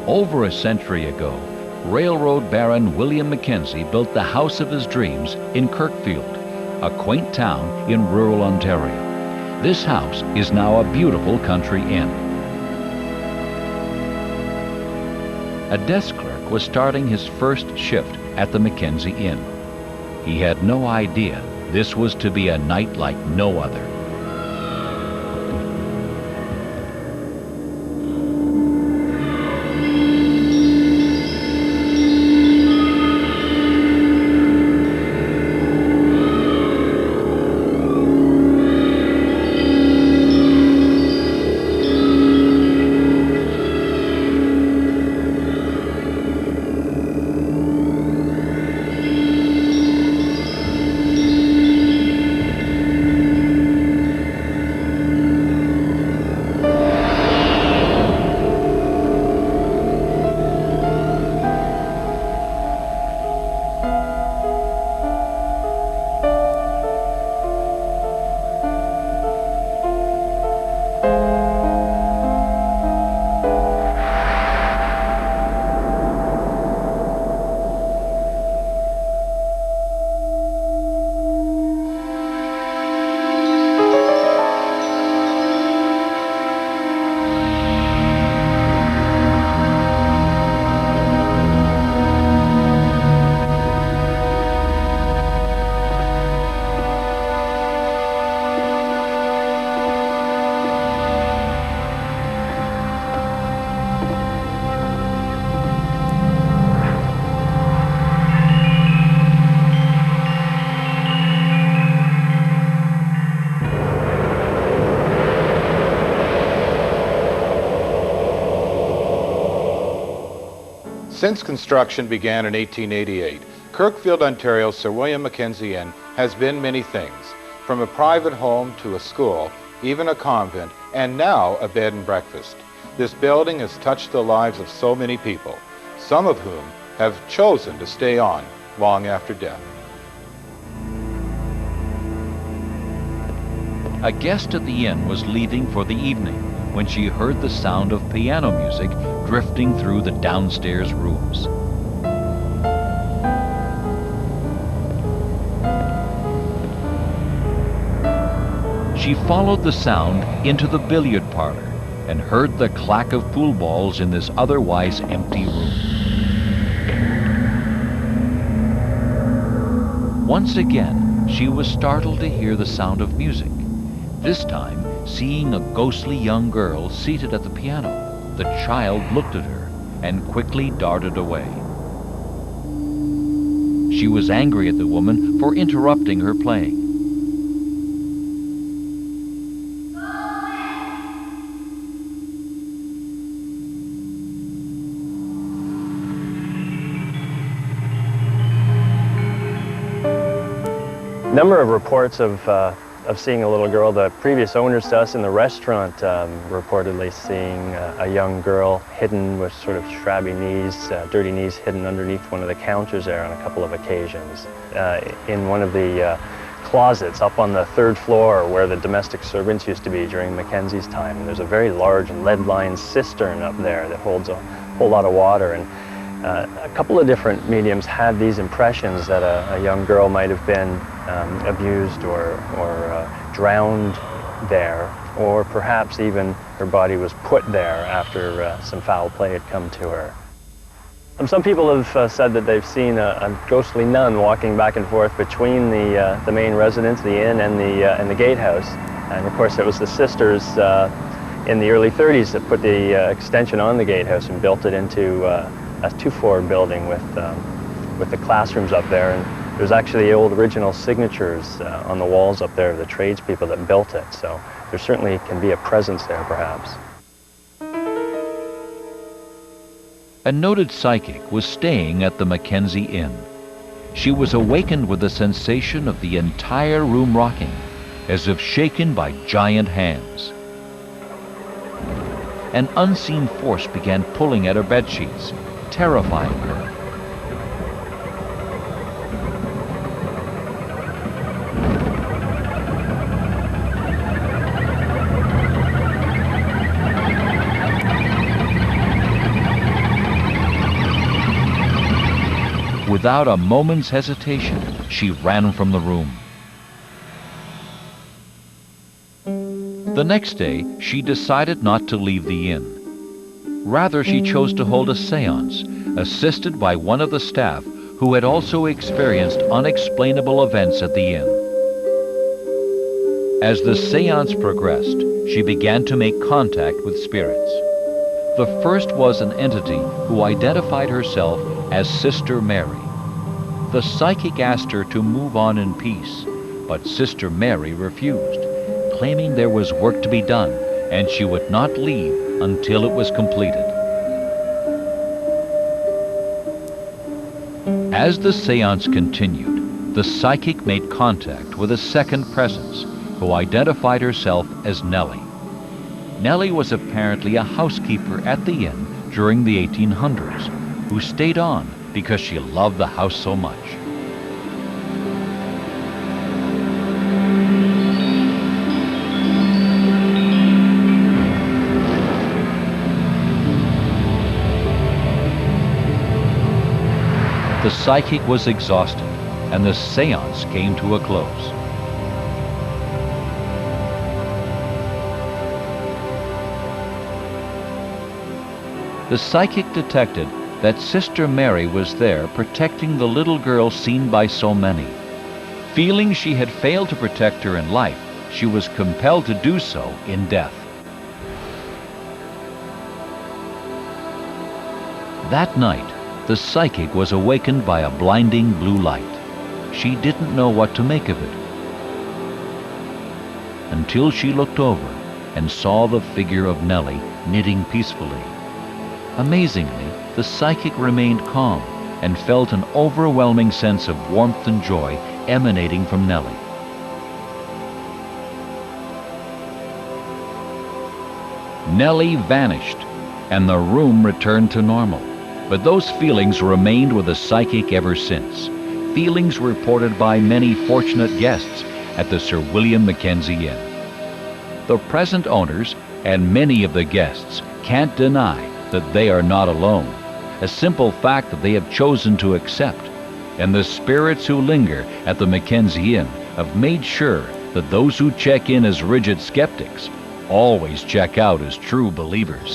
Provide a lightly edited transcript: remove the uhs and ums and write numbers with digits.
Over a century ago, railroad baron William Mackenzie built the house of his dreams in Kirkfield, a quaint town in rural Ontario. This house is now a beautiful country inn. A desk clerk was starting his first shift at the Mackenzie Inn. He had no idea this was to be a night like no other. Since construction began in 1888, Kirkfield, Ontario's Sir William Mackenzie Inn has been many things, from a private home to a school, even a convent, and now a bed and breakfast. This building has touched the lives of so many people, some of whom have chosen to stay on long after death. A guest at the inn was leaving for the evening when she heard the sound of piano music drifting through the downstairs rooms. She followed the sound into the billiard parlor and heard the clack of pool balls in this otherwise empty room. Once again, she was startled to hear the sound of music, this time seeing a ghostly young girl seated at the piano. The child looked at her and quickly darted away. She was angry at the woman for interrupting her playing. A number of reports of seeing a little girl. The previous owners to us in the restaurant reportedly seeing a young girl hidden with sort of shabby knees, dirty knees hidden underneath one of the counters there on a couple of occasions. In one of the closets up on the third floor where the domestic servants used to be during Mackenzie's time. And there's a very large lead-lined cistern up there that holds a whole lot of water. And a couple of different mediums had these impressions that a young girl might have been abused or drowned there, or perhaps even her body was put there after some foul play had come to her. Some people have said that they've seen a ghostly nun walking back and forth between the main residence, the inn, and the gatehouse. And of course, it was the sisters in the early 30s that put the extension on the gatehouse and built it into a two-floor building with the classrooms up there. And there's actually old original signatures on the walls up there of the tradespeople that built it. So there certainly can be a presence there, perhaps. A noted psychic was staying at the Mackenzie Inn. She was awakened with the sensation of the entire room rocking, as if shaken by giant hands. An unseen force began pulling at her bedsheets, terrifying her. Without a moment's hesitation, she ran from the room. The next day, she decided not to leave the inn. Rather, she chose to hold a séance, assisted by one of the staff who had also experienced unexplainable events at the inn. As the séance progressed, she began to make contact with spirits. The first was an entity who identified herself as Sister Mary. The psychic asked her to move on in peace, but Sister Mary refused, claiming there was work to be done and she would not leave until it was completed. As the séance continued, the psychic made contact with a second presence who identified herself as Nellie. Nellie was apparently a housekeeper at the inn during the 1800s who stayed on because she loved the house so much. The psychic was exhausted, and the séance came to a close. The psychic detected that Sister Mary was there protecting the little girl seen by so many. Feeling she had failed to protect her in life, she was compelled to do so in death. That night, the psychic was awakened by a blinding blue light. She didn't know what to make of it, until she looked over and saw the figure of Nellie knitting peacefully. Amazingly, the psychic remained calm and felt an overwhelming sense of warmth and joy emanating from Nellie. Nellie vanished, and the room returned to normal. But those feelings remained with the psychic ever since. Feelings reported by many fortunate guests at the Sir William Mackenzie Inn. The present owners and many of the guests can't deny that they are not alone, a simple fact that they have chosen to accept. And the spirits who linger at the Mackenzie Inn have made sure that those who check in as rigid skeptics always check out as true believers.